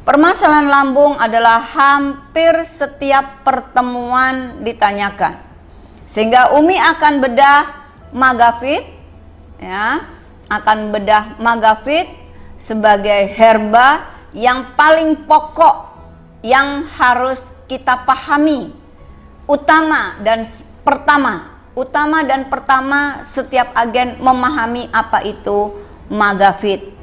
Permasalahan lambung adalah hampir setiap pertemuan ditanyakan. Sehingga Umi akan bedah Magafit, ya, akan bedah Magafit sebagai herba yang paling pokok yang harus kita pahami. Utama dan pertama setiap agen memahami apa itu Magafit,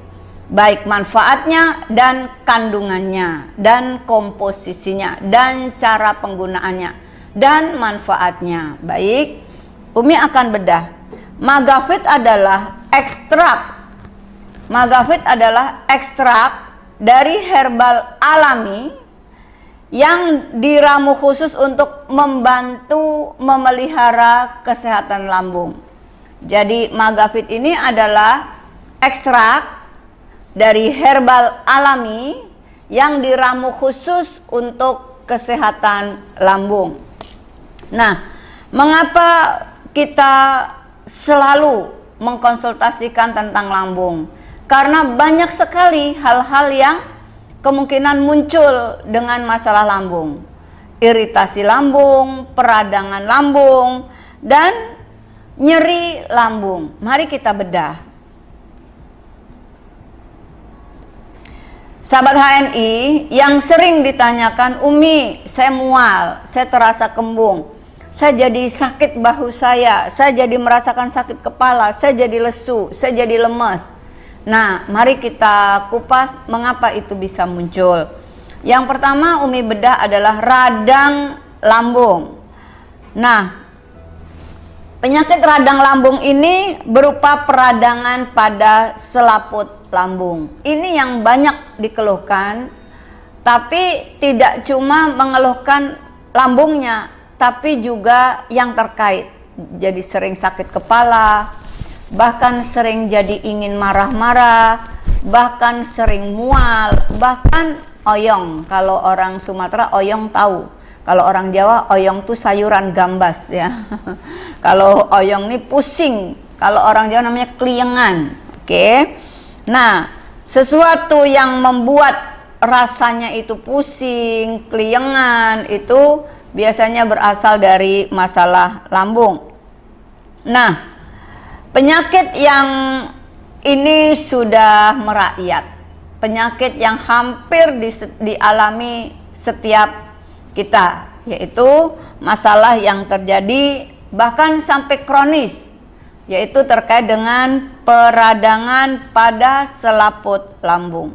baik manfaatnya dan kandungannya dan komposisinya dan cara penggunaannya dan manfaatnya. Baik, Umi akan bedah. Magafit adalah ekstrak dari herbal alami yang diramu khusus untuk membantu memelihara kesehatan lambung. Jadi Magafit ini adalah ekstrak dari herbal alami yang diramu khusus untuk kesehatan lambung. Nah, mengapa kita selalu mengkonsultasikan tentang lambung? Karena banyak sekali hal-hal yang kemungkinan muncul dengan masalah lambung. Iritasi lambung, peradangan lambung, dan nyeri lambung. Mari kita bedah. Sahabat HNI yang sering ditanyakan, Umi, saya mual, saya terasa kembung, saya jadi sakit bahu saya jadi merasakan sakit kepala, saya jadi lesu, saya jadi lemes. Nah, mari kita kupas mengapa itu bisa muncul. Yang pertama Umi bedah adalah radang lambung. Nah, penyakit radang lambung ini berupa peradangan pada selaput lambung. Ini yang banyak dikeluhkan, tapi tidak cuma mengeluhkan lambungnya, tapi juga yang terkait. Jadi sering sakit kepala, bahkan sering jadi ingin marah-marah, bahkan sering mual, bahkan oyong. Kalau orang Sumatera oyong tahu. Kalau orang Jawa oyong tuh sayuran gambas ya. Kalau oyong nih pusing. Kalau orang Jawa namanya kliengan. Oke. Nah, sesuatu yang membuat rasanya itu pusing, kliengan, itu biasanya berasal dari masalah lambung. Nah, penyakit yang ini sudah merakyat, penyakit yang hampir dialami setiap kita, yaitu masalah yang terjadi bahkan sampai kronis, yaitu terkait dengan peradangan pada selaput lambung.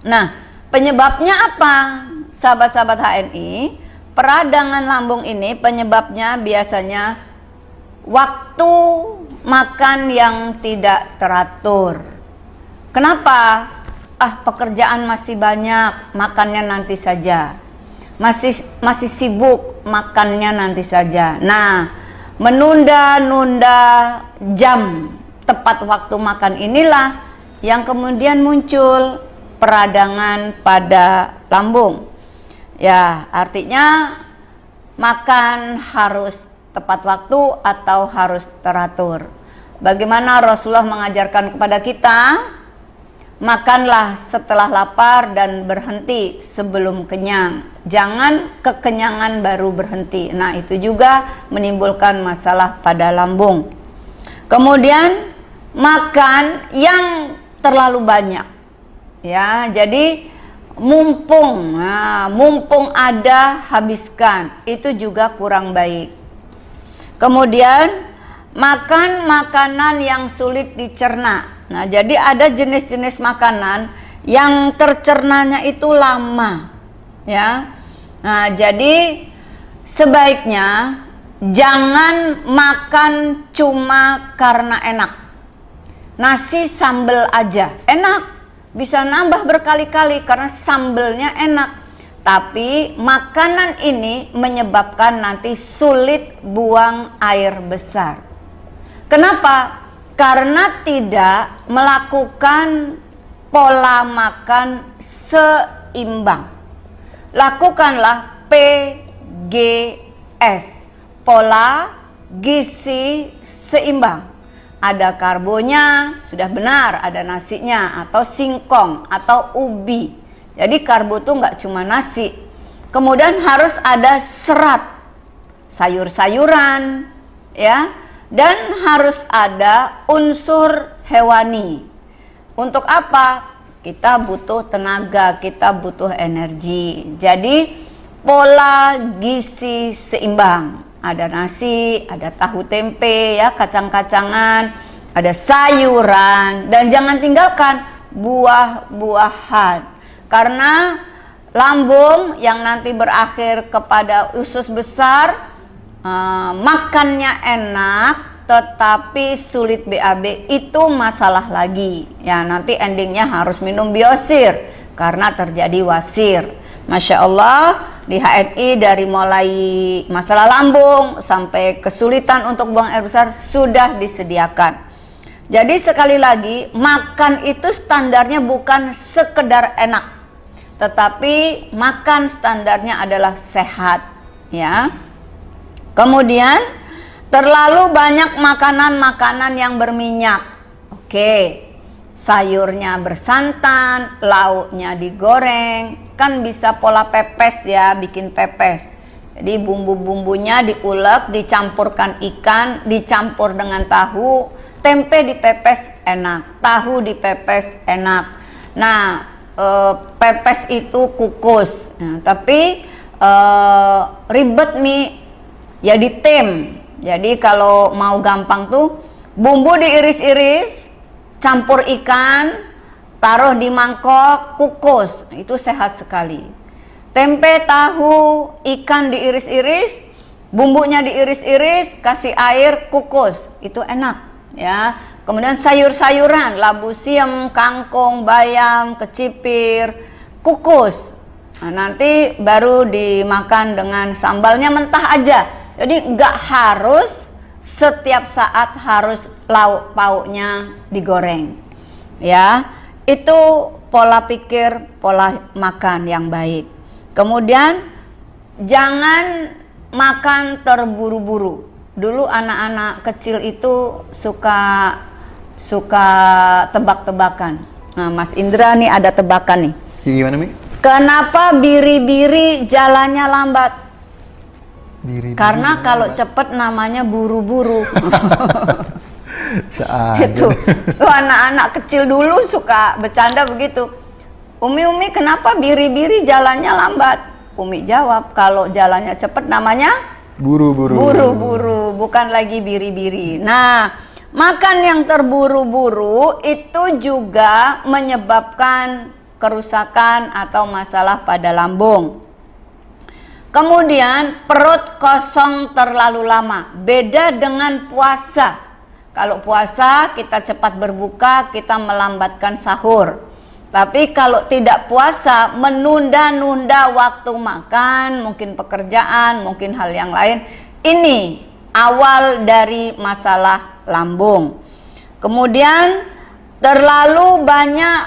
Nah, penyebabnya apa, sahabat-sahabat HNI? Peradangan lambung ini penyebabnya biasanya waktu makan yang tidak teratur. Kenapa? Pekerjaan masih banyak, makannya nanti saja. Masih sibuk, makannya nanti saja. Nah, menunda-nunda jam tepat waktu makan inilah yang kemudian muncul peradangan pada lambung. Ya, artinya makan harus tepat waktu atau harus teratur. Bagaimana Rasulullah mengajarkan kepada kita? Makanlah setelah lapar dan berhenti sebelum kenyang. Jangan kekenyangan baru berhenti. Nah, itu juga menimbulkan masalah pada lambung. Kemudian makan yang terlalu banyak. Ya, jadi mumpung ada habiskan. Itu juga kurang baik. Kemudian makan makanan yang sulit dicerna. Nah, jadi ada jenis-jenis makanan yang tercernanya itu lama, ya. Nah, jadi sebaiknya jangan makan cuma karena enak. Nasi sambal aja enak, bisa nambah berkali-kali karena sambelnya enak. Tapi makanan ini menyebabkan nanti sulit buang air besar. Kenapa? Karena tidak melakukan pola makan seimbang. Lakukanlah PGS, pola gizi seimbang. ada karbonya, sudah benar, ada nasinya, atau singkong, atau ubi. Jadi karbo tuh nggak cuma nasi. Kemudian harus ada serat, sayur-sayuran, ya, dan harus ada unsur hewani. Untuk apa? Kita butuh tenaga, kita butuh energi. Jadi pola gizi seimbang. Ada nasi, ada tahu tempe, ya, kacang-kacangan, ada sayuran, dan jangan tinggalkan buah-buahan. Karena lambung yang nanti berakhir kepada usus besar, makannya enak tetapi sulit BAB, itu masalah lagi. Ya, nanti endingnya harus minum biosir karena terjadi wasir. Masya Allah, di HNI dari mulai masalah lambung sampai kesulitan untuk buang air besar sudah disediakan. Jadi sekali lagi, makan itu standarnya bukan sekedar enak, tetapi makan standarnya adalah sehat, ya. Kemudian terlalu banyak makanan-makanan yang berminyak. Oke, sayurnya bersantan, lauknya digoreng, kan bisa pola pepes, ya, bikin pepes. Jadi bumbu-bumbunya diulek, dicampurkan ikan, dicampur dengan tahu, tempe dipepes enak, tahu dipepes enak. Nah, pepes itu kukus, nah, tapi ribet nih, ya ditem. Jadi kalau mau gampang tuh, bumbu diiris-iris, campur ikan, taruh di mangkok, kukus, itu sehat sekali. Tempe, tahu, ikan diiris-iris, bumbunya diiris-iris, kasih air, kukus, itu enak, ya. Kemudian sayur-sayuran, labu siam, kangkung, bayam, kecipir, kukus. Nah, nanti baru dimakan dengan sambalnya mentah aja. Jadi nggak harus setiap saat harus lauk pauknya digoreng, ya. Itu pola pikir, pola makan yang baik. Kemudian jangan makan terburu-buru. Dulu anak-anak kecil itu suka tebak-tebakan. Nah, Mas Indra nih ada tebakan nih. Gimana, Mi? Kenapa biri-biri jalannya lambat? Biri-biri Karena lambat. kalau cepet namanya buru-buru. Seadanya. Itu tuh anak-anak kecil dulu suka bercanda begitu. Umi kenapa biri-biri jalannya lambat? Umi jawab, kalau jalannya cepet namanya Buru-buru. buru-buru, bukan lagi biri-biri. Nah, makan yang terburu-buru itu juga menyebabkan kerusakan atau masalah pada lambung. Kemudian perut kosong terlalu lama, beda dengan puasa. Kalau puasa kita cepat berbuka, kita melambatkan sahur. Tapi kalau tidak puasa, menunda-nunda waktu makan, mungkin pekerjaan, mungkin hal yang lain. Ini awal dari masalah lambung. Kemudian terlalu banyak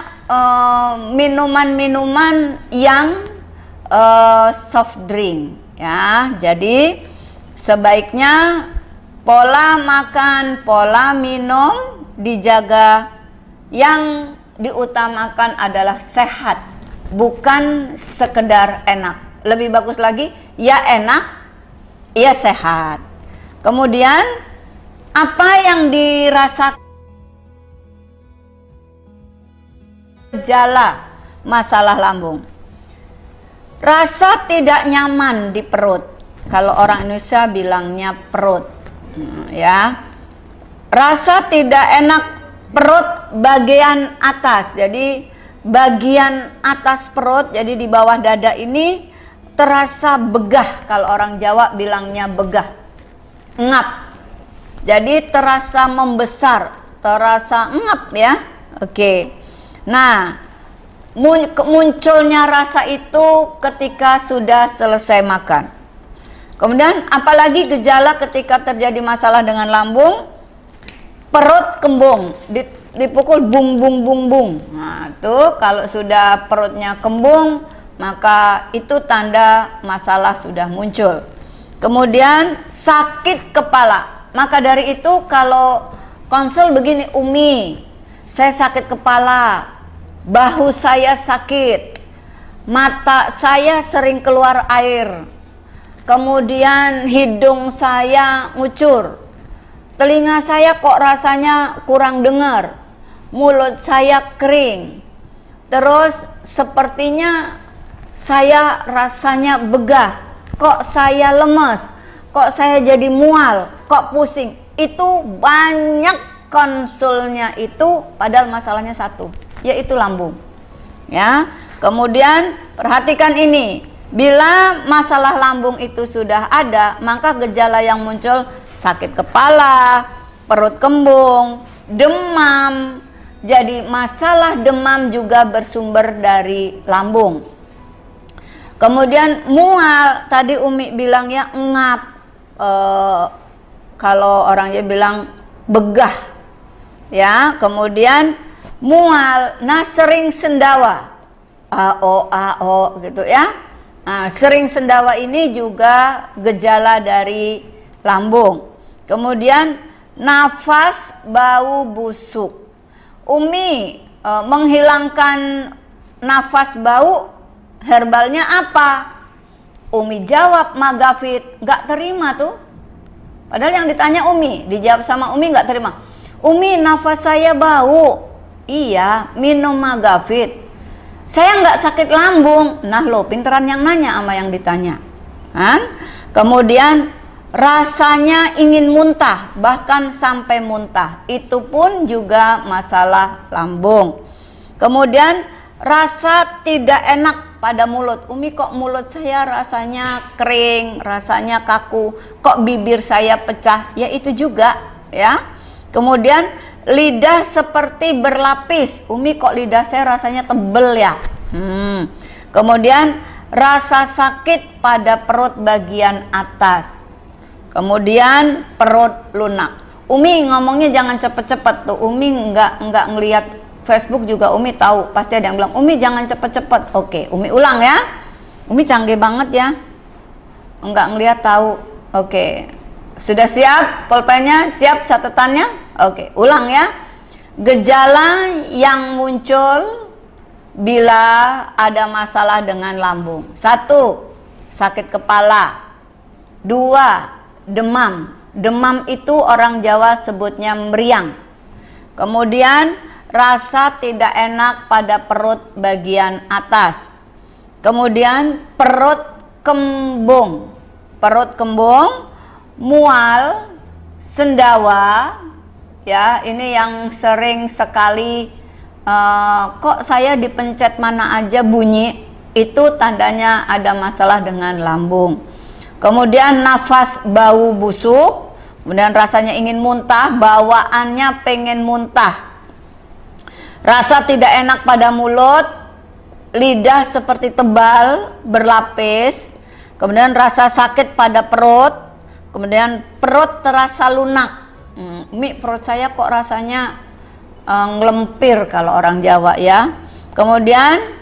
minuman-minuman yang soft drink, ya. Jadi sebaiknya pola makan, pola minum dijaga. Yang diutamakan adalah sehat, bukan sekedar enak. Lebih bagus lagi, ya enak, ya sehat. Kemudian apa yang dirasakan gejala masalah lambung? Rasa tidak nyaman di perut. Kalau orang Indonesia bilangnya perut, ya. Rasa tidak enak perut bagian atas. Jadi bagian atas perut, jadi di bawah dada ini terasa begah. Kalau orang Jawa bilangnya begah, ngap. Jadi terasa membesar, terasa ngap, ya. Oke. Nah, munculnya rasa itu ketika sudah selesai makan. Kemudian apalagi gejala ketika terjadi masalah dengan lambung? Perut kembung, dipukul bung bung bung bung. Nah, itu kalau sudah perutnya kembung, maka itu tanda masalah sudah muncul. Kemudian sakit kepala. Maka dari itu kalau konsul begini, Umi, saya sakit kepala, bahu saya sakit, mata saya sering keluar air, kemudian hidung saya ngucur, telinga saya kok rasanya kurang dengar, mulut saya kering, terus sepertinya saya rasanya begah, kok saya lemes, kok saya jadi mual, kok pusing. Itu banyak konsulnya itu, padahal masalahnya satu, yaitu lambung. Ya, kemudian perhatikan ini, bila masalah lambung itu sudah ada, maka gejala yang muncul sakit kepala, perut kembung, demam. Jadi masalah demam juga bersumber dari lambung. Kemudian mual, tadi Umi bilangnya ngap, kalau orangnya bilang begah, ya. Kemudian mual, nah sering sendawa, ao gitu ya. Nah, sering sendawa ini juga gejala dari lambung. Kemudian nafas bau busuk. Umi menghilangkan nafas bau, herbalnya apa? Umi jawab Magafit, nggak terima tuh. Padahal yang ditanya Umi, dijawab sama Umi nggak terima. Umi, nafas saya bau. Iya, minum Magafit. Saya nggak sakit lambung. Nah lo, pinteran yang nanya sama yang ditanya, kan? Kemudian rasanya ingin muntah, bahkan sampai muntah. Itu pun juga masalah lambung. Kemudian rasa tidak enak pada mulut. Umi, kok mulut saya rasanya kering, rasanya kaku, kok bibir saya pecah, ya itu juga ya. Kemudian lidah seperti berlapis. Umi, kok lidah saya rasanya tebel ya. Kemudian rasa sakit pada perut bagian atas. Kemudian perut lunak. Umi ngomongnya jangan cepet-cepet tuh. Umi nggak ngelihat Facebook juga Umi tahu, pasti ada yang bilang, Umi jangan cepet-cepet. Oke, Umi ulang ya. Umi canggih banget ya, enggak ngeliat tahu. Oke, sudah siap pulpennya, siap catatannya? Oke, ulang ya. Gejala yang muncul bila ada masalah dengan lambung. 1, sakit kepala. 2, demam. Demam itu orang Jawa sebutnya meriang. Kemudian rasa tidak enak pada perut bagian atas. Kemudian perut kembung. Perut kembung, mual, sendawa. Ya, ini yang sering sekali kok saya dipencet mana aja bunyi, itu tandanya ada masalah dengan lambung. Kemudian nafas bau busuk, kemudian rasanya ingin muntah, bawaannya pengen muntah. Rasa tidak enak pada mulut, lidah seperti tebal, berlapis, kemudian rasa sakit pada perut, kemudian perut terasa lunak. Mi, perut saya kok rasanya ngelempir kalau orang Jawa ya. Kemudian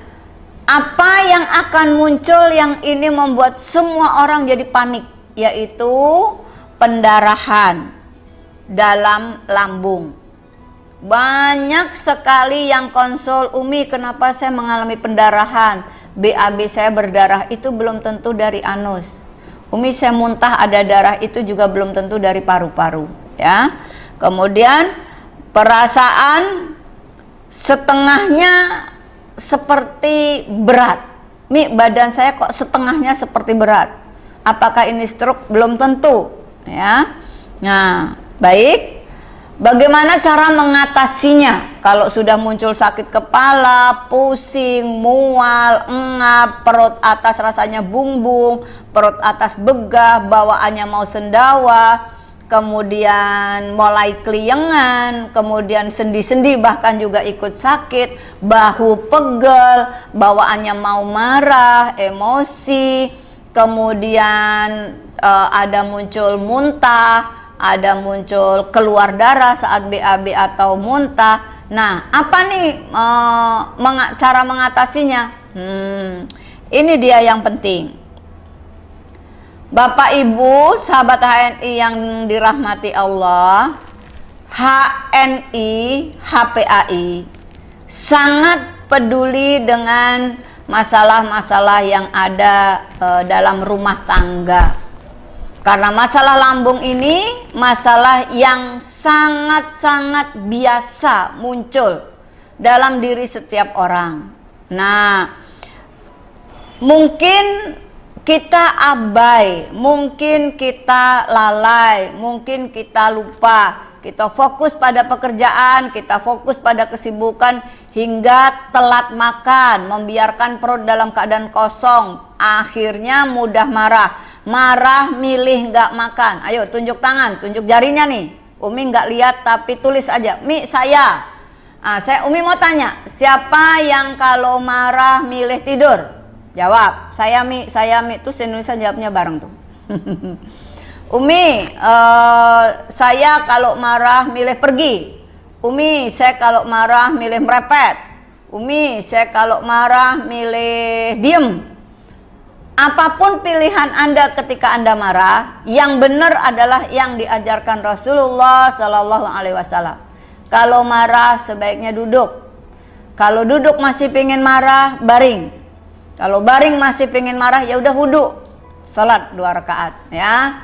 apa yang akan muncul yang ini membuat semua orang jadi panik, yaitu pendarahan dalam lambung. Banyak sekali yang konsul, Umi kenapa saya mengalami pendarahan, BAB saya berdarah, itu belum tentu dari anus. Umi saya muntah ada darah, itu juga belum tentu dari paru-paru ya. Kemudian perasaan setengahnya seperti berat. Mi, badan saya kok setengahnya seperti berat. Apakah ini stroke? Belum tentu ya. Nah, baik. Bagaimana cara mengatasinya? Kalau sudah muncul sakit kepala, pusing, mual, engap, perut atas rasanya bumbung, perut atas begah, bawaannya mau sendawa, kemudian mulai keliengan, kemudian sendi-sendi bahkan juga ikut sakit, bahu pegel, bawaannya mau marah, emosi, kemudian ada muncul muntah, ada muncul keluar darah saat BAB atau muntah. Nah, apa nih cara mengatasinya? Ini dia yang penting. Bapak Ibu, sahabat HNI yang dirahmati Allah, HNI, HPAI sangat peduli dengan masalah-masalah yang ada dalam rumah tangga. Karena masalah lambung ini masalah yang sangat-sangat biasa muncul dalam diri setiap orang. Nah, mungkin kita abai, mungkin kita lalai, mungkin kita lupa, kita fokus pada pekerjaan, kita fokus pada kesibukan hingga telat makan, membiarkan perut dalam keadaan kosong, akhirnya mudah marah milih nggak makan. Ayo tunjuk tangan, tunjuk jarinya nih. Umi nggak lihat tapi tulis aja, Mi saya. Umi mau tanya, siapa yang kalau marah milih tidur? Jawab, saya Mi. Terus Indonesia jawabnya bareng tuh. Umi, saya kalau marah milih pergi. Umi, saya kalau marah milih merepet. Umi, saya kalau marah milih diem. Apapun pilihan Anda ketika Anda marah, yang benar adalah yang diajarkan Rasulullah Sallallahu Alaihi Wasallam. Kalau marah sebaiknya duduk. Kalau duduk masih pengen marah, baring. Kalau baring masih pengen marah, ya udah wudhu, salat 2 rakaat, ya.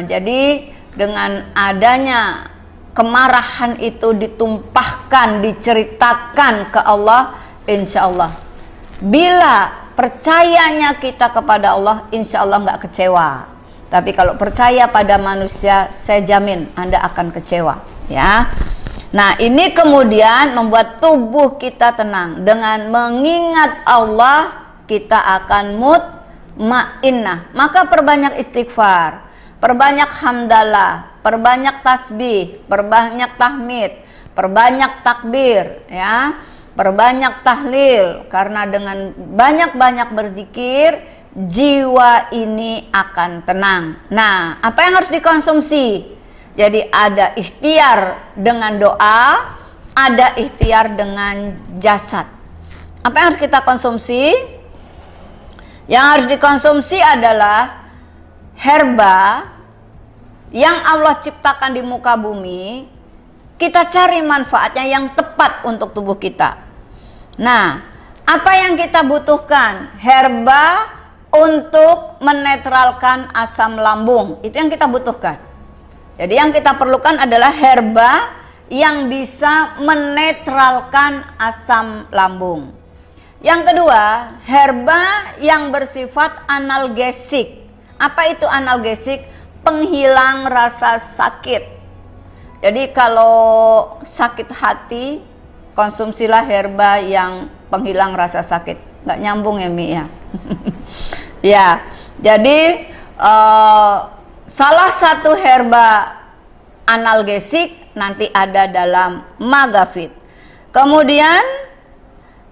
Jadi dengan adanya kemarahan itu ditumpahkan, diceritakan ke Allah, insya Allah. Bila percayanya kita kepada Allah, insya Allah nggak kecewa. Tapi kalau percaya pada manusia, saya jamin Anda akan kecewa, ya. Nah, ini kemudian membuat tubuh kita tenang. Dengan mengingat Allah, kita akan mutmainnah. Maka perbanyak istighfar, perbanyak hamdalah, perbanyak tasbih, perbanyak tahmid, perbanyak takbir, ya. Perbanyak tahlil, karena dengan banyak-banyak berzikir jiwa ini akan tenang. Nah, apa yang harus dikonsumsi? Jadi ada ikhtiar dengan doa, ada ikhtiar dengan jasad. Apa yang harus kita konsumsi? Yang harus dikonsumsi adalah herba yang Allah ciptakan di muka bumi. Kita cari manfaatnya yang tepat untuk tubuh kita. Nah, apa yang kita butuhkan? Herba untuk menetralkan asam lambung. Itu yang kita butuhkan. Jadi yang kita perlukan adalah herba yang bisa menetralkan asam lambung. Yang kedua, herba yang bersifat analgesik. Apa itu analgesik? Penghilang rasa sakit. Jadi kalau sakit hati, konsumsilah herba yang penghilang rasa sakit. Nggak nyambung ya, Mi, ya. Ya, jadi salah satu herba analgesik nanti ada dalam Magafit. Kemudian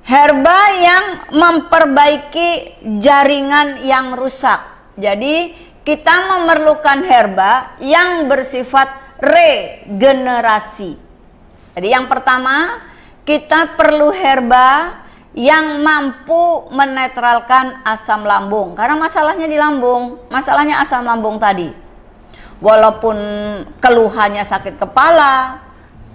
herba yang memperbaiki jaringan yang rusak. Jadi kita memerlukan herba yang bersifat regenerasi. Jadi yang pertama, kita perlu herba yang mampu menetralkan asam lambung. Karena masalahnya di lambung, masalahnya asam lambung tadi. Walaupun keluhannya sakit kepala,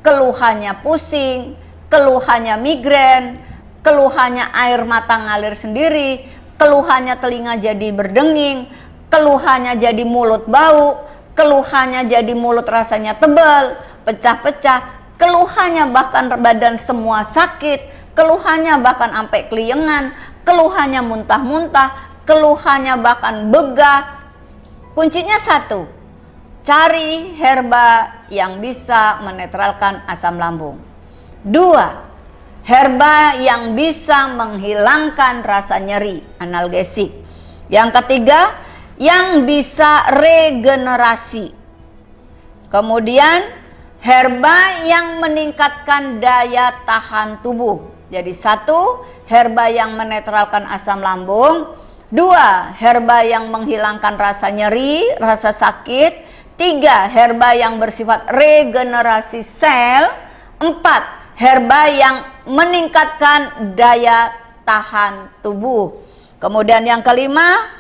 keluhannya pusing, keluhannya migrain, keluhannya air mata ngalir sendiri, keluhannya telinga jadi berdenging, keluhannya jadi mulut bau, keluhannya jadi mulut rasanya tebal, pecah-pecah, keluhannya bahkan badan semua sakit, keluhannya bahkan sampai keliengan, keluhannya muntah-muntah, keluhannya bahkan begah. Kuncinya satu, cari herba yang bisa menetralkan asam lambung. 2, herba yang bisa menghilangkan rasa nyeri, analgesik. Yang ketiga, yang bisa regenerasi. Kemudian herba yang meningkatkan daya tahan tubuh. Jadi 1, herba yang menetralkan asam lambung. 2, herba yang menghilangkan rasa nyeri, rasa sakit. 3, herba yang bersifat regenerasi sel. 4, herba yang meningkatkan daya tahan tubuh. Kemudian yang kelima,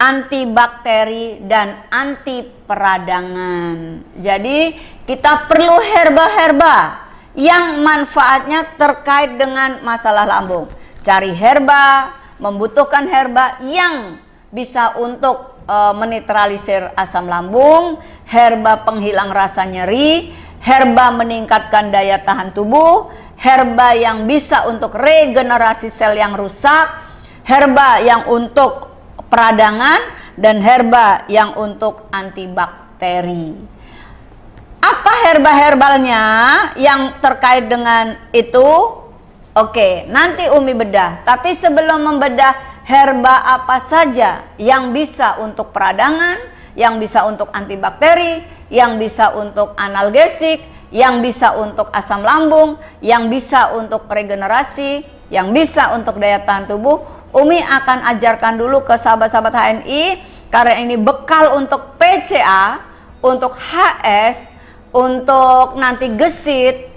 antibakteri, dan anti peradangan. Jadi kita perlu herba-herba yang manfaatnya terkait dengan masalah lambung. Cari herba, membutuhkan herba yang bisa untuk menetralisir asam lambung, herba penghilang rasa nyeri, herba meningkatkan daya tahan tubuh, herba yang bisa untuk regenerasi sel yang rusak, herba yang untuk peradangan, dan herba yang untuk antibakteri. Apa herba-herbalnya yang terkait dengan itu? Oke, nanti Umi bedah. Tapi sebelum membedah herba apa saja yang bisa untuk peradangan, yang bisa untuk antibakteri, yang bisa untuk analgesik, yang bisa untuk asam lambung, yang bisa untuk regenerasi, yang bisa untuk daya tahan tubuh, Umi akan ajarkan dulu ke sahabat-sahabat HNI, karena ini bekal untuk PCA, untuk HS, untuk nanti gesit.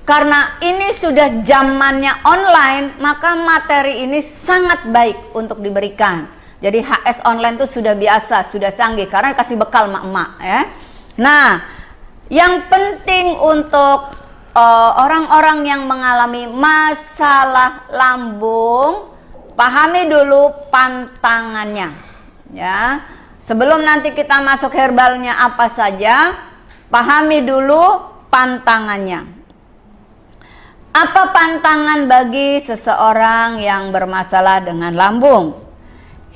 Karena ini sudah zamannya online, maka materi ini sangat baik untuk diberikan. Jadi HS online itu sudah biasa, sudah canggih, karena kasih bekal mak-mak ya. Nah, yang penting untuk orang-orang yang mengalami masalah lambung, pahami dulu pantangannya ya. Sebelum nanti kita masuk herbalnya apa saja, pahami dulu pantangannya. Apa pantangan bagi seseorang yang bermasalah dengan lambung?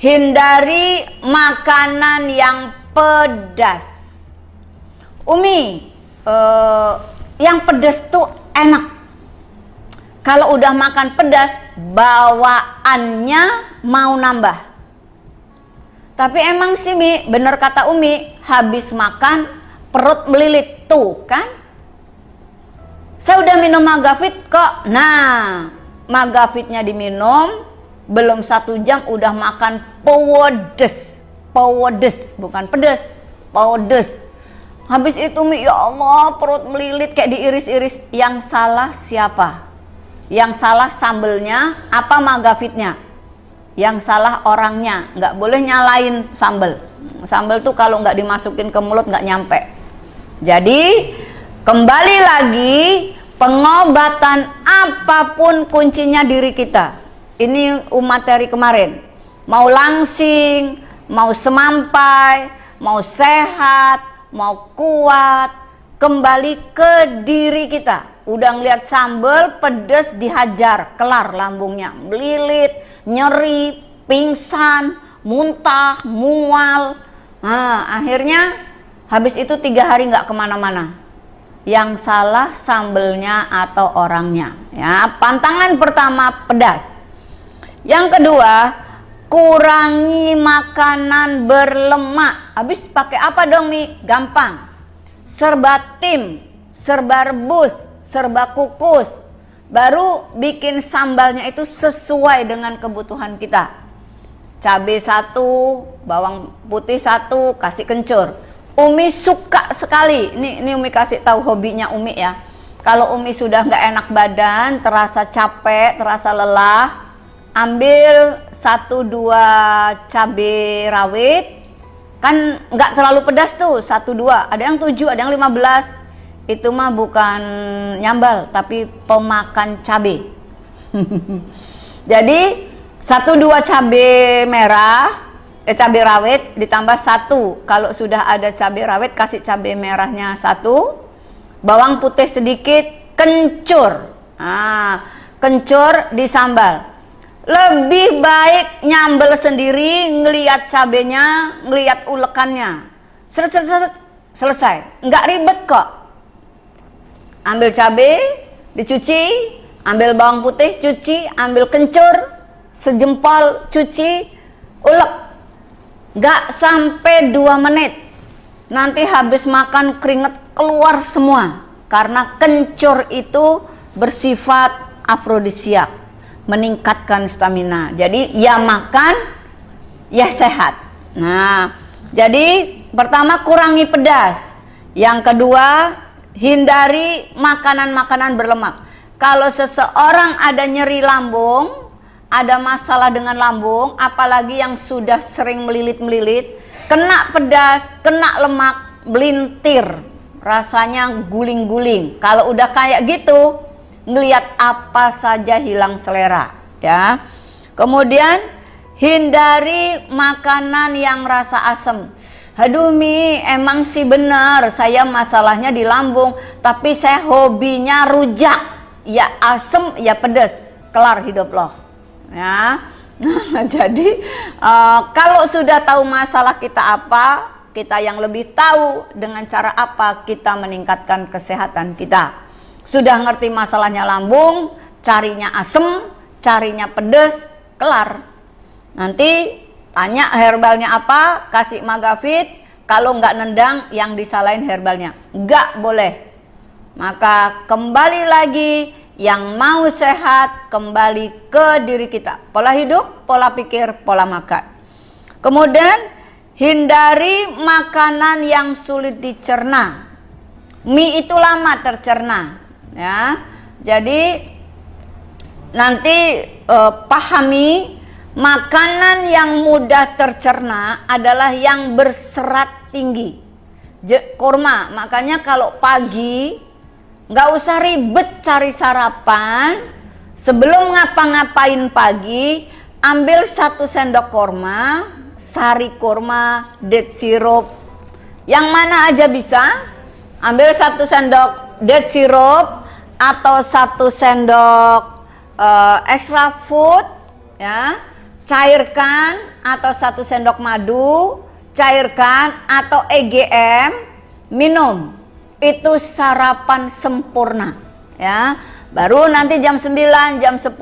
Hindari makanan yang pedas. Umi, yang pedas tuh enak. Kalau udah makan pedas, bawaannya mau nambah. Tapi emang sih Mi, bener kata Umi, habis makan perut melilit tuh kan. Saya udah minum Magavit kok. Nah, Magavitnya diminum, belum 1 jam udah makan pedes. Pedes, bukan pedes, pedes. Habis itu Mi, ya Allah, perut melilit kayak diiris-iris. Yang salah siapa? Yang salah sambelnya apa Magavitnya? Yang salah orangnya. Nggak boleh nyalain sambel. Sambel tuh kalau nggak dimasukin ke mulut nggak nyampe. Jadi kembali lagi, pengobatan apapun kuncinya diri kita. Ini materi kemarin. Mau langsing, mau semampai, mau sehat, mau kuat, kembali ke diri kita. Udah ngeliat sambal pedes, dihajar, kelar lambungnya, melilit, nyeri, pingsan, muntah, mual. Nah, akhirnya habis itu 3 hari nggak kemana-mana. Yang salah sambelnya atau orangnya ya. Pantangan pertama pedas. Yang kedua, kurangi makanan berlemak. Habis pakai apa dong Mi? Gampang, serba tim, serba rebus, serba kukus, baru bikin sambalnya itu sesuai dengan kebutuhan kita. Cabai 1, bawang putih 1, kasih kencur. Umi suka sekali, ini Umi kasih tahu hobinya Umi ya. Kalau Umi sudah nggak enak badan, terasa capek, terasa lelah, ambil 1-2 cabai rawit, kan nggak terlalu pedas tuh, 1-2, ada yang 7, ada yang 15. Itu mah bukan nyambal, tapi pemakan cabai. Jadi 1-2 cabai merah, cabai rawit ditambah 1. Kalau sudah ada cabai rawit, kasih cabai merahnya 1, bawang putih sedikit, kencur. Nah, kencur di sambal. Lebih baik nyambel sendiri, ngelihat cabenya, ngelihat ulekannya. Selesai, nggak ribet kok. Ambil cabai, dicuci, ambil bawang putih, cuci, ambil kencur, sejempol, cuci, ulek. Gak sampai 2 menit. Nanti habis makan keringet keluar semua. Karena kencur itu bersifat afrodisiak, meningkatkan stamina. Jadi ya makan, ya sehat. Nah, jadi pertama kurangi pedas. Yang kedua, hindari makanan-makanan berlemak. Kalau seseorang ada nyeri lambung, ada masalah dengan lambung, apalagi yang sudah sering melilit-melilit, kena pedas, kena lemak, melintir, rasanya guling-guling. Kalau udah kayak gitu, ngelihat apa saja hilang selera, ya. Kemudian hindari makanan yang rasa asam. Aduh Mi, emang sih benar saya masalahnya di lambung, tapi saya hobinya rujak, ya asem ya pedes, kelar hidup loh, ya. Jadi kalau sudah tahu masalah kita apa, kita yang lebih tahu dengan cara apa kita meningkatkan kesehatan kita. Sudah ngerti masalahnya lambung, carinya asem, carinya pedes, kelar. Nanti tanya herbalnya apa, kasih Magavit. Kalau nggak nendang, yang disalahin herbalnya. Nggak boleh. Maka kembali lagi, yang mau sehat kembali ke diri kita. Pola hidup, pola pikir, pola makan. Kemudian hindari makanan yang sulit dicerna. Mie itu lama tercerna, ya. Jadi nanti pahami, makanan yang mudah tercerna adalah yang berserat tinggi. Kurma, makanya kalau pagi nggak usah ribet cari sarapan. Sebelum ngapa-ngapain pagi, ambil 1 sendok kurma, sari kurma, date syrup, yang mana aja bisa. Ambil 1 sendok date syrup atau 1 sendok extra food, ya. Cairkan, atau 1 sendok madu, cairkan, atau EGM, minum. Itu sarapan sempurna, ya. Baru nanti jam 9, jam 10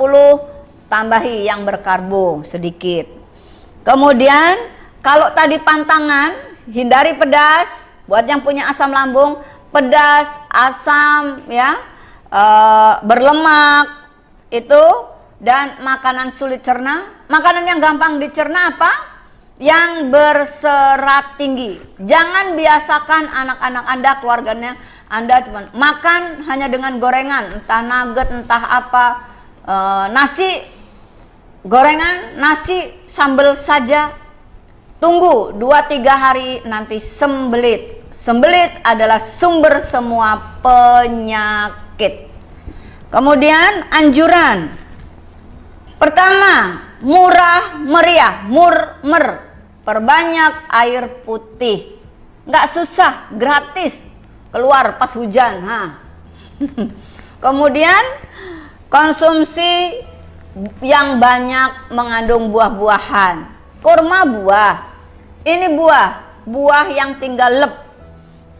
tambahi yang berkarbo sedikit. Kemudian kalau tadi pantangan, hindari pedas. Buat yang punya asam lambung, pedas, asam, ya, berlemak itu, dan makanan sulit cerna. Makanan yang gampang dicerna apa? Yang berserat tinggi. Jangan biasakan anak-anak Anda, keluarganya Anda cuma makan hanya dengan gorengan, entah nugget, entah apa, nasi, gorengan, nasi, sambal saja. Tunggu 2-3 hari, nanti sembelit. Sembelit adalah sumber semua penyakit. Kemudian anjuran pertama, murah meriah, murmer, perbanyak air putih. Nggak susah, gratis, keluar pas hujan. Kemudian konsumsi yang banyak mengandung buah-buahan. Kurma buah, ini buah yang tinggal lep.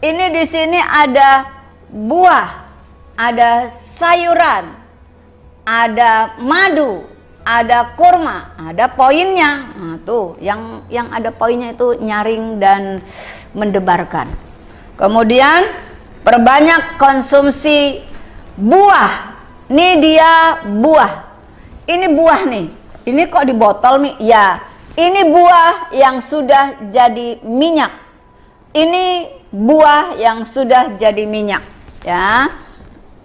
Ini di sini ada buah, ada sayuran, ada madu, ada kurma, ada poinnya. Nah, tuh yang ada poinnya itu nyaring dan mendebarkan. Kemudian perbanyak konsumsi buah. Ini dia buah. Ini buah nih. Ini kok di botol nih? Ya, ini buah yang sudah jadi minyak. Ini buah yang sudah jadi minyak, ya.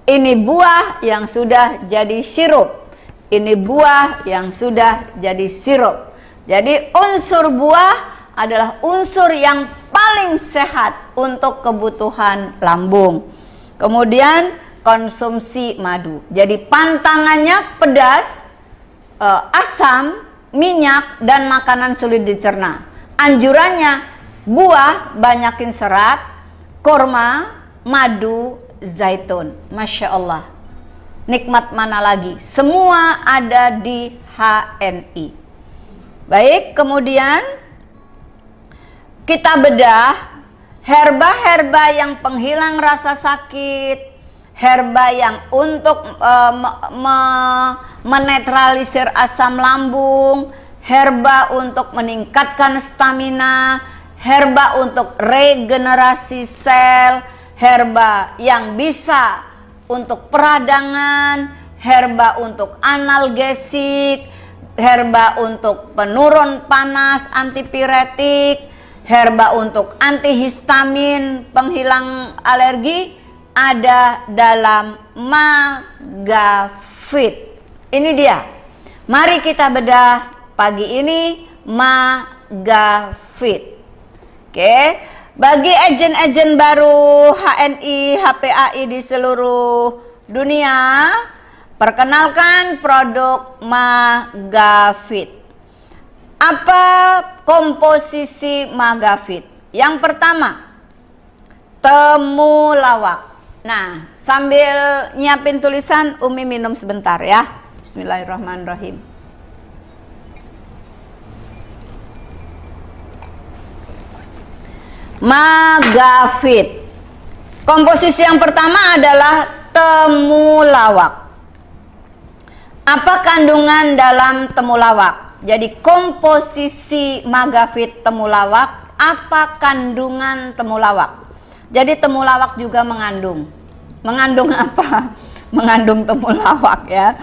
Ini buah yang sudah jadi sirup. Ini buah yang sudah jadi sirup. Jadi unsur buah adalah unsur yang paling sehat untuk kebutuhan lambung. Kemudian konsumsi madu. Jadi pantangannya pedas, asam, minyak, dan makanan sulit dicerna. Anjurannya buah banyakin serat, kurma, madu, zaitun. Masya Allah. Nikmat mana lagi? Semua ada di HNI. Baik, kemudian kita bedah herba-herba yang penghilang rasa sakit, herba yang untuk menetralisir asam lambung, herba untuk meningkatkan stamina, herba untuk regenerasi sel, herba yang bisa untuk peradangan, herba untuk analgesik, herba untuk penurun panas, antipiretik, herba untuk antihistamin, penghilang alergi, ada dalam Magavit. Ini dia. Mari kita bedah pagi ini Magafit. Oke, bagi agen-agen baru HNI, HPAI di seluruh dunia, perkenalkan produk Magafit. Apa komposisi Magafit? Yang pertama, temulawak. Nah, sambil nyiapin tulisan, Umi minum sebentar ya. Bismillahirrahmanirrahim. Magafit. Komposisi yang pertama adalah temulawak. Apa kandungan dalam temulawak? Jadi komposisi Magafit temulawak, apa kandungan temulawak? Jadi temulawak juga mengandung. Mengandung apa? Mengandung temulawak ya.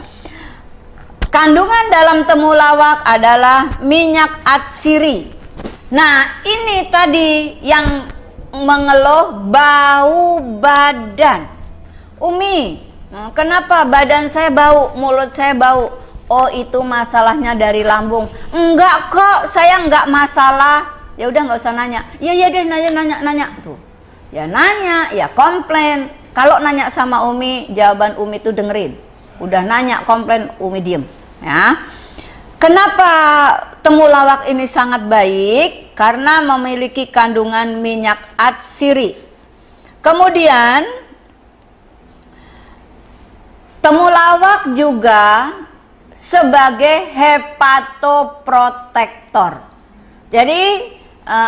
Kandungan dalam temulawak adalah minyak atsiri. Nah, ini tadi yang mengeluh bau badan. Umi, kenapa badan saya bau, mulut saya bau? Oh, itu masalahnya dari lambung. Enggak kok, saya enggak masalah. Ya udah nggak usah nanya. Iya deh, nanya tuh. Ya nanya, ya komplain. Kalau nanya sama Umi, jawaban Umi itu dengerin. Udah nanya, komplain, Umi diem. Ya. Kenapa temulawak ini sangat baik? Karena memiliki kandungan minyak atsiri. Kemudian temulawak juga sebagai hepatoprotektor. Jadi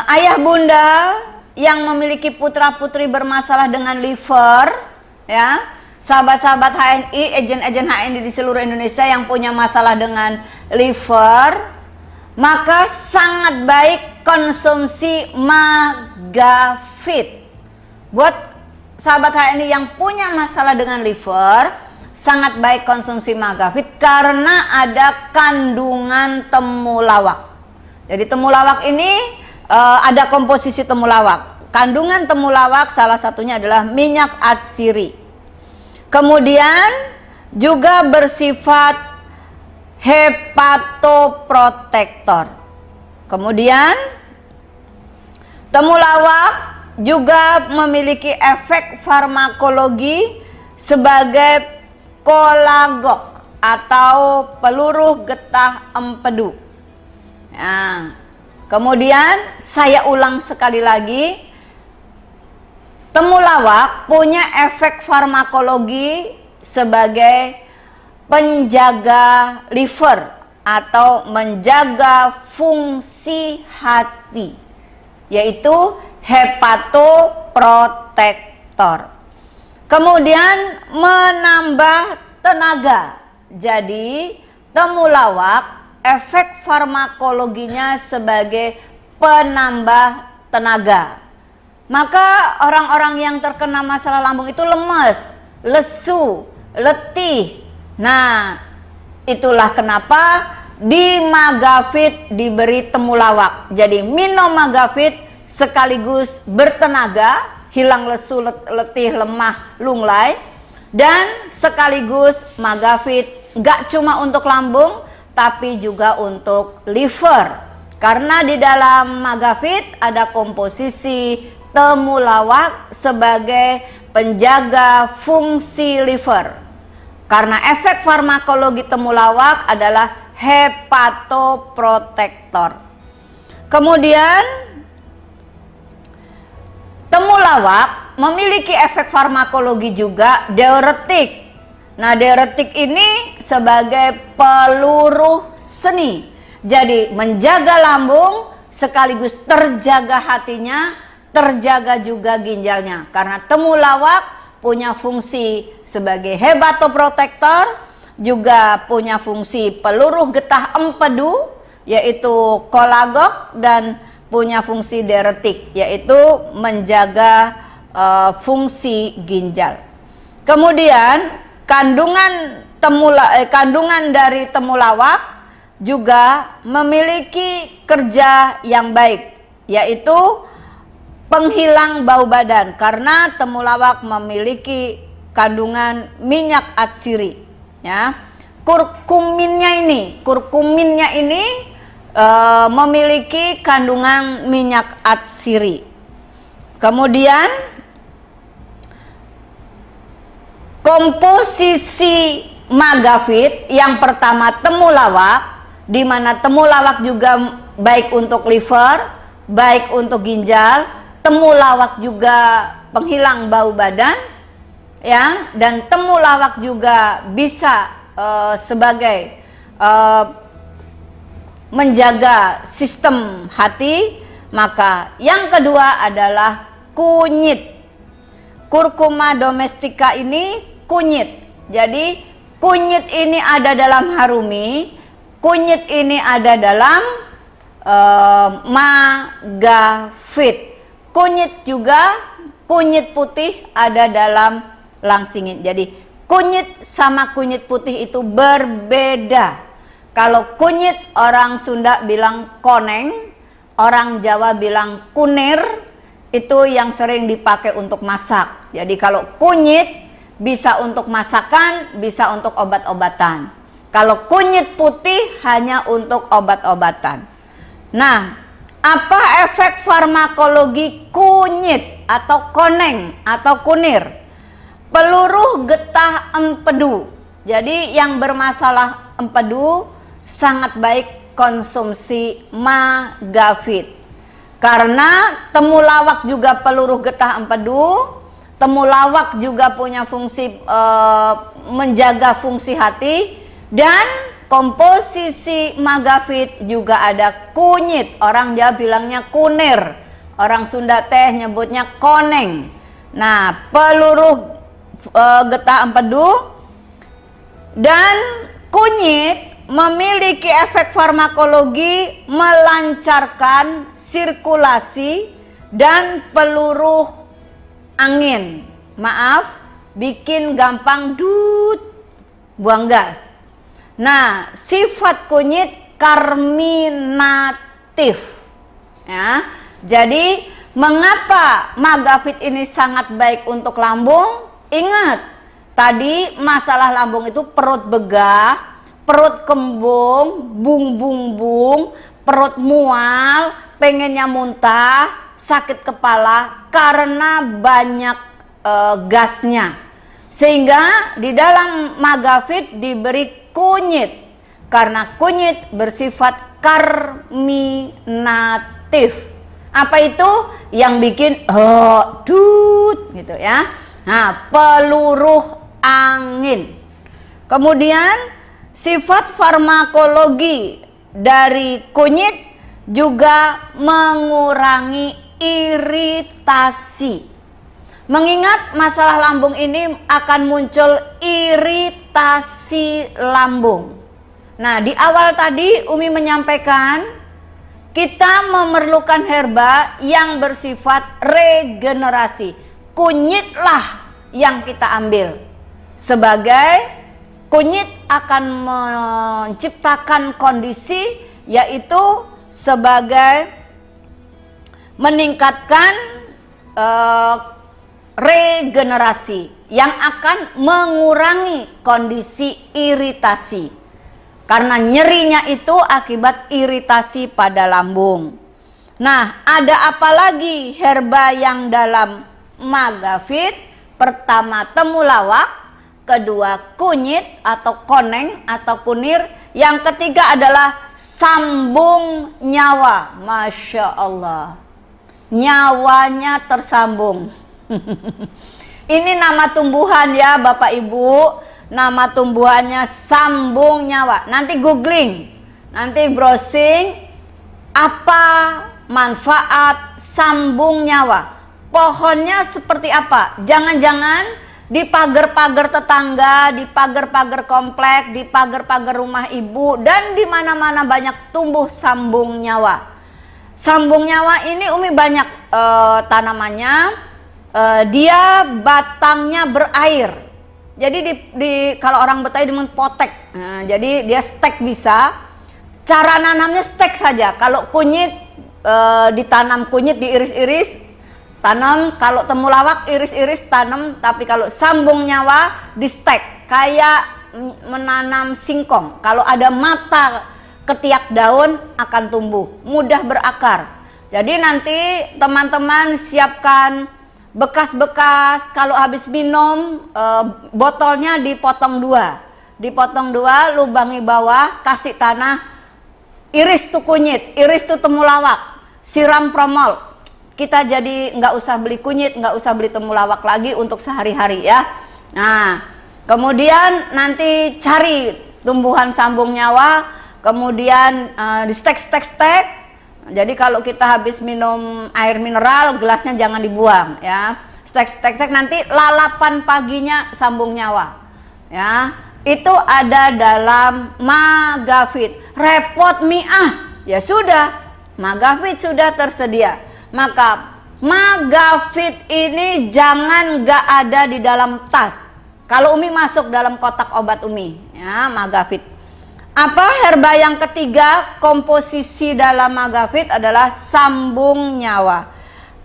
ayah bunda yang memiliki putra-putri bermasalah dengan liver, ya, sahabat-sahabat HNI, agen-agen HNI di seluruh Indonesia yang punya masalah dengan liver, maka sangat baik konsumsi Magafit. Buat sahabat HNI yang punya masalah dengan liver, sangat baik konsumsi Magafit karena ada kandungan temulawak. Jadi temulawak ini ada komposisi temulawak. Kandungan temulawak salah satunya adalah minyak atsiri. Kemudian juga bersifat hepatoprotektor. Kemudian temulawak juga memiliki efek farmakologi sebagai kolagok atau peluru getah empedu. Nah, kemudian saya ulang sekali lagi, temulawak punya efek farmakologi sebagai penjaga liver atau menjaga fungsi hati, yaitu hepatoprotektor. Kemudian menambah tenaga. Jadi temulawak efek farmakologinya sebagai penambah tenaga. Maka orang-orang yang terkena masalah lambung itu lemes, lesu, letih. Nah, itulah kenapa di Magafit diberi temulawak. Jadi minum Magafit sekaligus bertenaga, hilang lesu, letih, lemah, lunglai, dan sekaligus Magafit gak cuma untuk lambung tapi juga untuk liver. Karena di dalam Magafit ada komposisi temulawak sebagai penjaga fungsi liver. Karena efek farmakologi temulawak adalah hepatoprotektor. Kemudian temulawak memiliki efek farmakologi juga diuretik. Nah, diuretik ini sebagai peluru seni. Jadi menjaga lambung sekaligus terjaga hatinya, terjaga juga ginjalnya. Karena temulawak punya fungsi sebagai hepatoprotektor, juga punya fungsi peluru getah empedu, yaitu kolagok, dan punya fungsi diuretik, yaitu menjaga fungsi ginjal. Kemudian kandungan dari temulawak juga memiliki kerja yang baik, yaitu penghilang bau badan, karena temulawak memiliki kandungan minyak atsiri, ya. kurkuminnya ini memiliki kandungan minyak atsiri. Kemudian komposisi magafit yang pertama temulawak, di mana temulawak juga baik untuk liver, baik untuk ginjal. Temulawak juga penghilang bau badan, ya, dan temulawak juga bisa sebagai menjaga sistem hati. Maka yang kedua adalah kunyit. Kurkuma domestika ini kunyit. Jadi kunyit ini ada dalam harumi, kunyit ini ada dalam magafit. Kunyit juga, kunyit putih ada dalam langsingit. Jadi kunyit sama kunyit putih itu berbeda. Kalau kunyit orang Sunda bilang koneng, orang Jawa bilang kunir, itu yang sering dipakai untuk masak. Jadi kalau kunyit bisa untuk masakan, bisa untuk obat-obatan. Kalau kunyit putih hanya untuk obat-obatan. Nah, apa efek farmakologi kunyit atau koneng atau kunir? Peluruh getah empedu. Jadi yang bermasalah empedu sangat baik konsumsi magafit. Karena temulawak juga peluruh getah empedu, temulawak juga punya fungsi menjaga fungsi hati, dan komposisi magafit juga ada kunyit. Orang Jawa bilangnya kunir, orang Sunda teh nyebutnya koneng. Nah, peluruh getah empedu dan kunyit memiliki efek farmakologi melancarkan sirkulasi dan peluruh angin. Maaf, bikin gampang buang gas. Nah, sifat kunyit karminatif. Ya, jadi mengapa magafit ini sangat baik untuk lambung? Ingat, tadi masalah lambung itu perut begah, perut kembung, bung, perut mual, pengennya muntah, sakit kepala karena banyak gasnya. Sehingga di dalam magafit diberi kunyit, karena kunyit bersifat karminatif. Apa itu? Yang bikin gitu ya. Nah, peluruh angin. Kemudian sifat farmakologi dari kunyit juga mengurangi iritasi. Mengingat masalah lambung ini akan muncul iritasi lambung. Nah, di awal tadi Umi menyampaikan kita memerlukan herba yang bersifat regenerasi. Kunyitlah yang kita ambil. Sebagai kunyit akan menciptakan kondisi, yaitu sebagai meningkatkan regenerasi yang akan mengurangi kondisi iritasi. Karena nyerinya itu akibat iritasi pada lambung. Nah, ada apa lagi herba yang dalam magafit? Pertama temulawak, kedua kunyit atau koneng atau kunir, yang ketiga adalah sambung nyawa. Masya Allah, nyawanya tersambung. Ini nama tumbuhan ya Bapak Ibu, nama tumbuhannya sambung nyawa. Nanti googling, nanti browsing apa manfaat sambung nyawa. Pohonnya seperti apa? Jangan-jangan di pagar-pagar tetangga, di pagar-pagar komplek, di pagar-pagar rumah ibu, dan di mana-mana banyak tumbuh sambung nyawa. Sambung nyawa ini Umi banyak tanamannya, dia batangnya berair. Jadi kalau orang Betawi dengan potek. Nah, jadi dia stek bisa. Cara nanamnya stek saja. Kalau kunyit ditanam kunyit diiris-iris, tanam. Kalau temulawak iris-iris tanam. Tapi kalau sambung nyawa di stek kayak menanam singkong. Kalau ada mata ketiak daun akan tumbuh, mudah berakar. Jadi nanti teman-teman siapkan bekas-bekas, kalau habis minum botolnya dipotong dua, lubangi bawah, kasih tanah, iris tuh kunyit, iris tuh temulawak, siram promol. Kita jadi nggak usah beli kunyit, nggak usah beli temulawak lagi untuk sehari-hari ya. Nah, kemudian nanti cari tumbuhan sambung nyawa, kemudian di stek. Jadi kalau kita habis minum air mineral, gelasnya jangan dibuang ya. Stek nanti lalapan paginya sambung nyawa. Ya, itu ada dalam Magafit. Repot ya sudah, Magafit sudah tersedia. Maka Magafit ini jangan gak ada di dalam tas. Kalau Umi masuk dalam kotak obat Umi, ya Magafit. Apa herba yang ketiga komposisi dalam Magafit adalah sambung nyawa.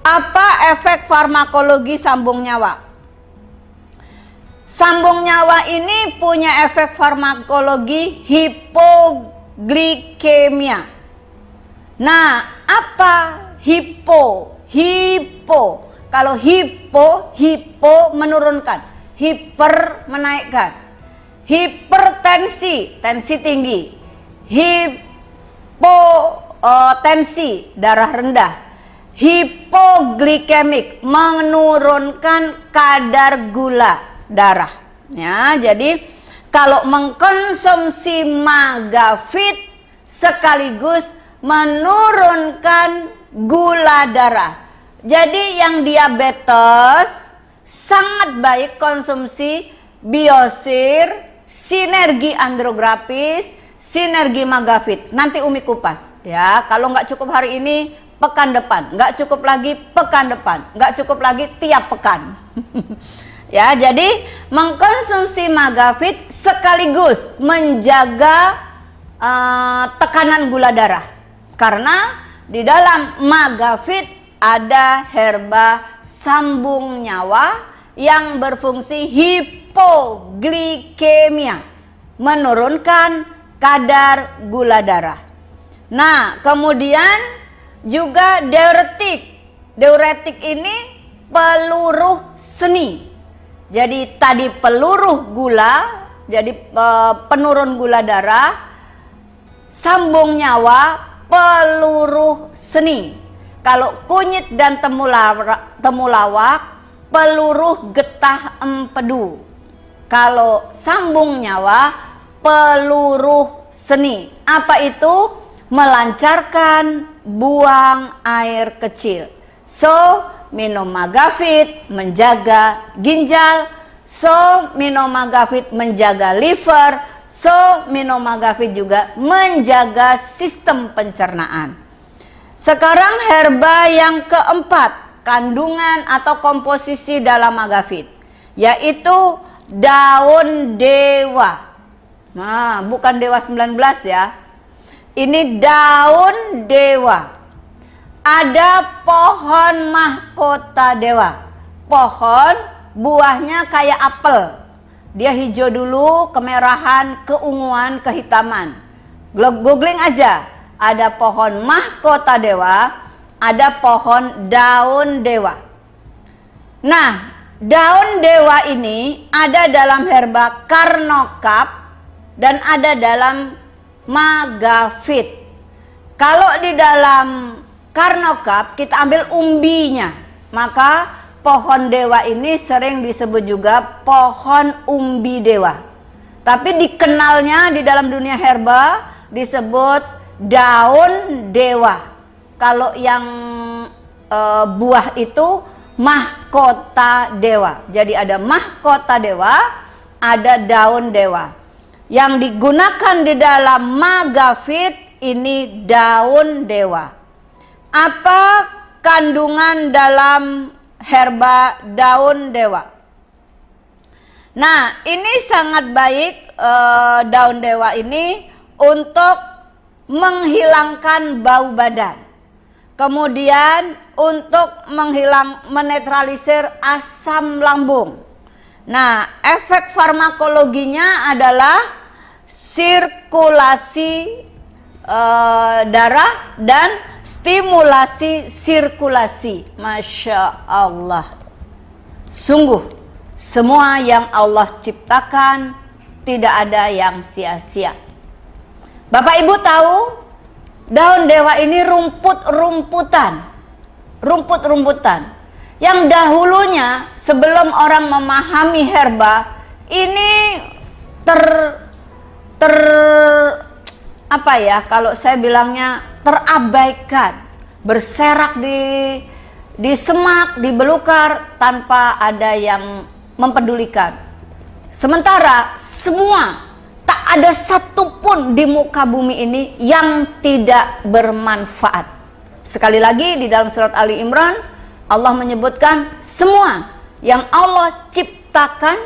Apa efek farmakologi sambung nyawa? Sambung nyawa ini punya efek farmakologi hipoglikemia. Nah, apa hipo? Kalau hipo menurunkan, hiper menaikkan. Hipertensi, tensi tinggi. Hipotensi, darah rendah. Hipoglikemik, menurunkan kadar gula darah. Ya, jadi kalau mengkonsumsi Magafit sekaligus menurunkan gula darah. Jadi yang diabetes sangat baik konsumsi Biosir, sinergi andrografis, sinergi Magafit. Nanti Umi kupas ya. Kalau nggak cukup hari ini, pekan depan. Nggak cukup lagi, pekan depan. Nggak cukup lagi, tiap pekan. Ya, jadi mengkonsumsi Magafit sekaligus menjaga tekanan gula darah. Karena di dalam Magafit ada herba sambung nyawa yang berfungsi hipoglikemia, menurunkan kadar gula darah. Nah, kemudian juga diuretik ini peluruh seni. Jadi tadi peluruh gula, jadi penurun gula darah, sambung nyawa, peluruh seni. Kalau kunyit dan temulawak, peluruh getah empedu. Kalau sambung nyawa, peluruh seni. Apa itu? Melancarkan buang air kecil. So, minum Magafit menjaga ginjal. So, minum Magafit menjaga liver. So, minum Magafit juga menjaga sistem pencernaan. Sekarang herba yang keempat, kandungan atau komposisi dalam Magafit, yaitu daun dewa. Nah, bukan dewa 19 ya. Ini daun dewa. Ada pohon mahkota dewa. Pohon buahnya kayak apel. Dia hijau dulu, kemerahan, keunguan, kehitaman. Googling aja. Ada pohon mahkota dewa, ada pohon daun dewa. Nah, daun dewa ini ada dalam herba Karnokap dan ada dalam Magafit. Kalau di dalam Karnokap kita ambil umbinya, maka pohon dewa ini sering disebut juga pohon umbi dewa. Tapi dikenalnya di dalam dunia herba disebut daun dewa. Kalau yang buah itu mahkota dewa. Jadi ada mahkota dewa, ada daun dewa. Yang digunakan di dalam Magafit ini daun dewa. Apa kandungan dalam herba daun dewa? Nah, ini sangat baik daun dewa ini untuk menghilangkan bau badan. Kemudian untuk menetralisir asam lambung. Nah, efek farmakologinya adalah sirkulasi darah dan stimulasi sirkulasi. Masya Allah. Sungguh, semua yang Allah ciptakan tidak ada yang sia-sia. Bapak Ibu tahu, daun dewa ini rumput-rumputan. Yang dahulunya sebelum orang memahami herba ini kalau saya bilangnya terabaikan, berserak di semak, di belukar tanpa ada yang mempedulikan. Sementara semua, tak ada satupun di muka bumi ini yang tidak bermanfaat. Sekali lagi di dalam surat Ali Imran Allah menyebutkan semua yang Allah ciptakan,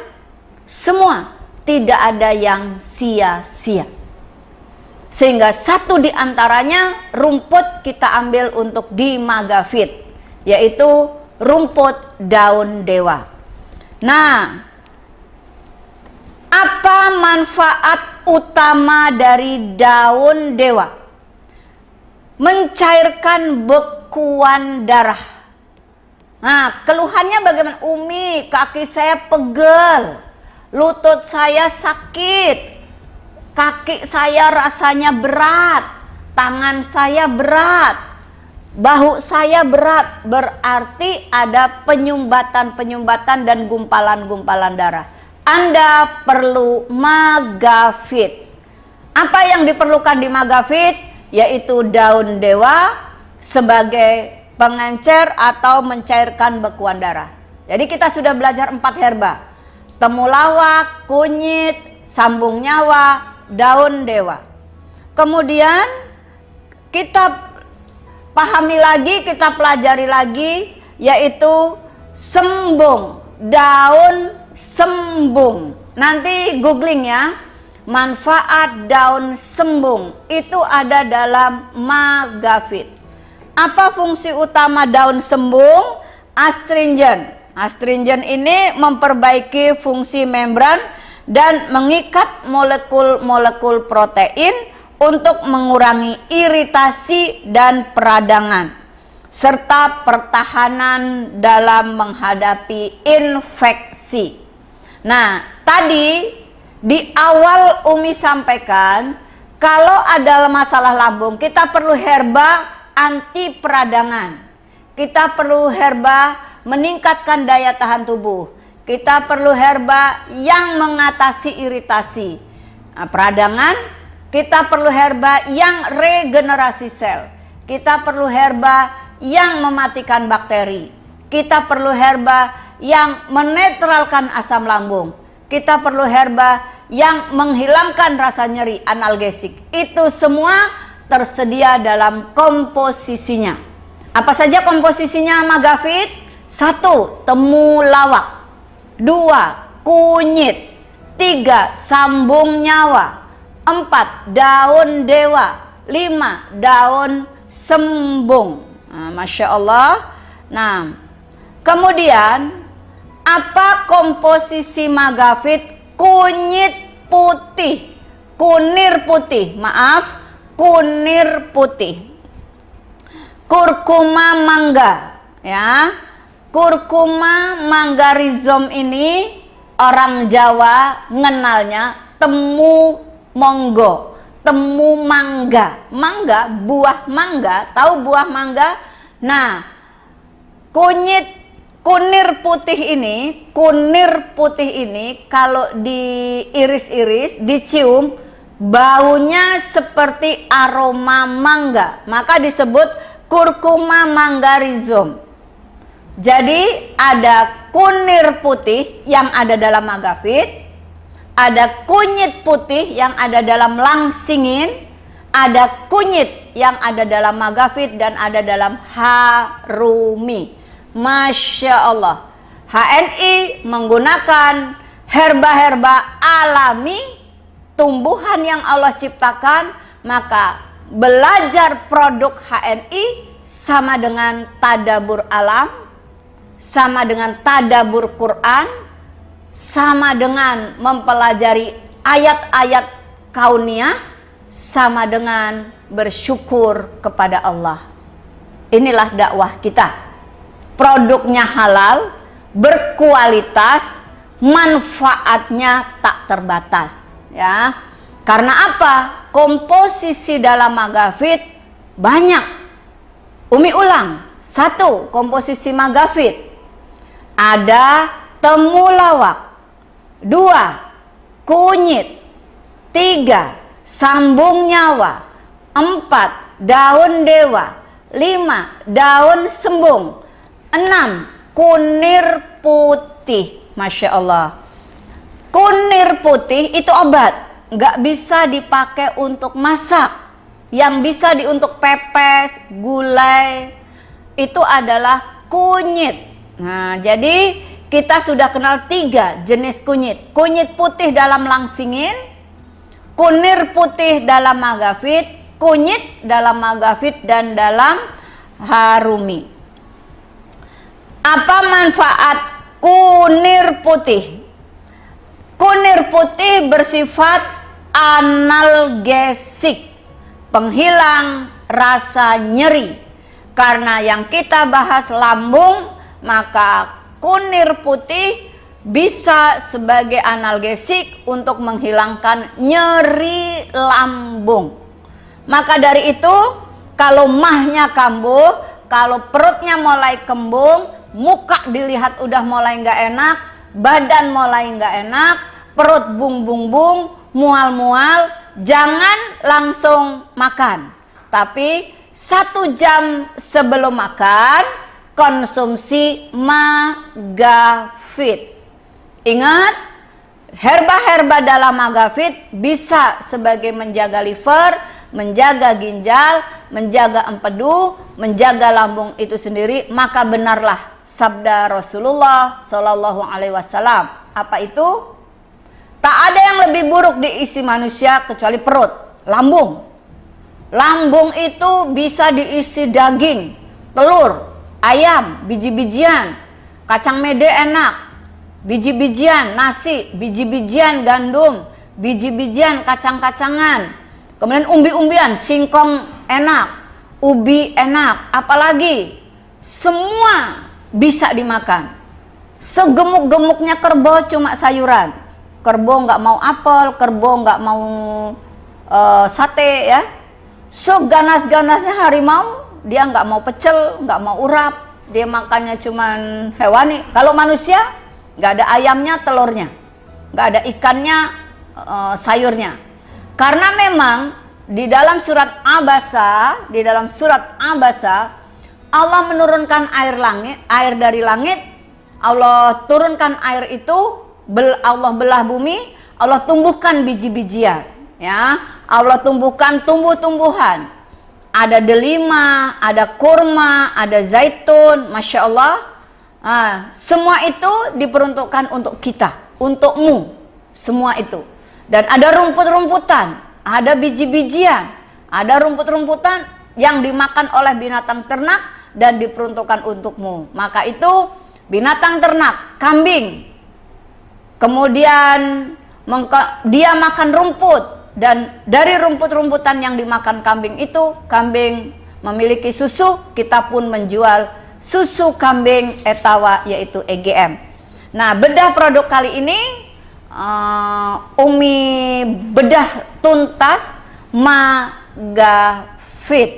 semua tidak ada yang sia-sia. Sehingga satu di antaranya rumput kita ambil untuk di Magafit, yaitu rumput daun dewa. Nah, apa manfaat utama dari daun dewa? Mencairkan bekuan darah. Nah, keluhannya bagaimana? Umi, kaki saya pegel, lutut saya sakit, kaki saya rasanya berat, tangan saya berat, bahu saya berat. Berarti ada penyumbatan dan gumpalan-gumpalan darah. Anda perlu Magafit. Apa yang diperlukan di Magafit? Yaitu daun dewa sebagai pengencer atau mencairkan bekuan darah. Jadi kita sudah belajar 4 herba. Temulawak, kunyit, sambung nyawa, daun dewa. Kemudian kita pahami lagi, kita pelajari lagi, yaitu sembung, daun sembung. Nanti googling ya, manfaat daun sembung itu ada dalam Magafit. Apa fungsi utama daun sembung? Astringen. Astringen ini memperbaiki fungsi membran dan mengikat molekul-molekul protein untuk mengurangi iritasi dan peradangan serta pertahanan dalam menghadapi infeksi. Nah, tadi di awal Umi sampaikan kalau ada masalah lambung kita perlu herba anti peradangan. Kita perlu herba meningkatkan daya tahan tubuh. Kita perlu herba yang mengatasi iritasi. Nah, peradangan, kita perlu herba yang regenerasi sel. Kita perlu herba yang mematikan bakteri. Kita perlu herba yang menetralkan asam lambung. Kita perlu herba yang menghilangkan rasa nyeri, analgesik. Itu semua tersedia dalam komposisinya. Apa saja komposisinya Magafit? 1. Temulawak. 2. Kunyit. 3. Sambung nyawa. 4. Daun dewa. 5. Daun sembung. Nah, Masya Allah. Nah, kemudian apa komposisi Magafit? Kunyit putih, kunir putih, maaf, kunir putih, kurkuma mangga, ya, kurkuma mangga rhizom ini orang Jawa ngenalnya temu monggo, temu mangga, mangga, buah mangga, tahu buah mangga? Nah, kunir putih ini kalau diiris-iris, dicium, baunya seperti aroma mangga, maka disebut kurkuma mangga rhizom. Jadi ada kunir putih yang ada dalam Magafit, ada kunyit putih yang ada dalam langsingin, ada kunyit yang ada dalam Magafit dan ada dalam harumi. Masya Allah. HNI menggunakan herba-herba alami, tumbuhan yang Allah ciptakan, maka belajar produk HNI sama dengan tadabur alam, sama dengan tadabur Quran, sama dengan mempelajari ayat-ayat kauniyah, sama dengan bersyukur kepada Allah. Inilah dakwah kita. Produknya halal, berkualitas, manfaatnya tak terbatas, ya. Karena apa? Komposisi dalam magafit banyak. Umi ulang. 1. Komposisi magafit. Ada temulawak. 2. Kunyit. 3. Sambung nyawa. 4. Daun dewa. 5. Daun sembung. 6. Kunir putih. Masya Allah. Kunir putih itu obat, nggak bisa dipakai untuk masak. Yang bisa untuk pepes, gulai, itu adalah kunyit. Nah, jadi kita sudah kenal 3 jenis kunyit. Kunyit putih dalam langsingin, kunir putih dalam magafit, kunyit dalam magafit dan dalam harumi. Apa manfaat kunir putih? Kunir putih bersifat analgesik, penghilang rasa nyeri. Karena yang kita bahas lambung, maka kunir putih bisa sebagai analgesik untuk menghilangkan nyeri lambung. Maka dari itu, kalau mahnya kambuh, kalau perutnya mulai kembung, muka dilihat udah mulai nggak enak, badan mulai nggak enak, perut bung-bung-bung, mual-mual, jangan langsung makan. Tapi 1 jam sebelum makan, konsumsi magafit. Ingat, herba-herba dalam magafit bisa sebagai menjaga liver, menjaga ginjal, menjaga empedu, menjaga lambung itu sendiri. Maka benarlah sabda Rasulullah Shallallahu Alaihi Wasallam. Apa itu? Tak ada yang lebih buruk diisi manusia kecuali perut, lambung. Lambung itu bisa diisi daging, telur, ayam, biji-bijian, kacang mede enak, biji-bijian nasi, biji-bijian gandum, biji-bijian kacang-kacangan, kemudian umbi-umbian, singkong enak, ubi enak, apalagi semua bisa dimakan. Segemuk-gemuknya kerbau cuma sayuran. Kerbau nggak mau apel, kerbau nggak mau sate, ya. Seganas-ganasnya harimau, dia nggak mau pecel, nggak mau urap, dia makannya cuman hewani. Kalau manusia nggak ada ayamnya, telurnya, nggak ada ikannya, sayurnya. Karena memang di dalam surat Abasa, Allah menurunkan air dari langit. Allah turunkan air itu, Allah belah bumi, Allah tumbuhkan biji-bijian, ya. Allah tumbuhkan tumbuh-tumbuhan. Ada delima, ada kurma, ada zaitun, masya Allah. Semua itu diperuntukkan untuk kita, untukmu, semua itu. Dan ada rumput-rumputan, ada biji-bijian, ada rumput-rumputan yang dimakan oleh binatang ternak dan diperuntukkan untukmu. Maka itu binatang ternak, kambing, kemudian dia makan rumput, dan dari rumput-rumputan yang dimakan kambing itu, kambing memiliki susu, kita pun menjual susu kambing etawa, yaitu EGM. Nah, bedah produk kali ini Umi bedah tuntas magafit.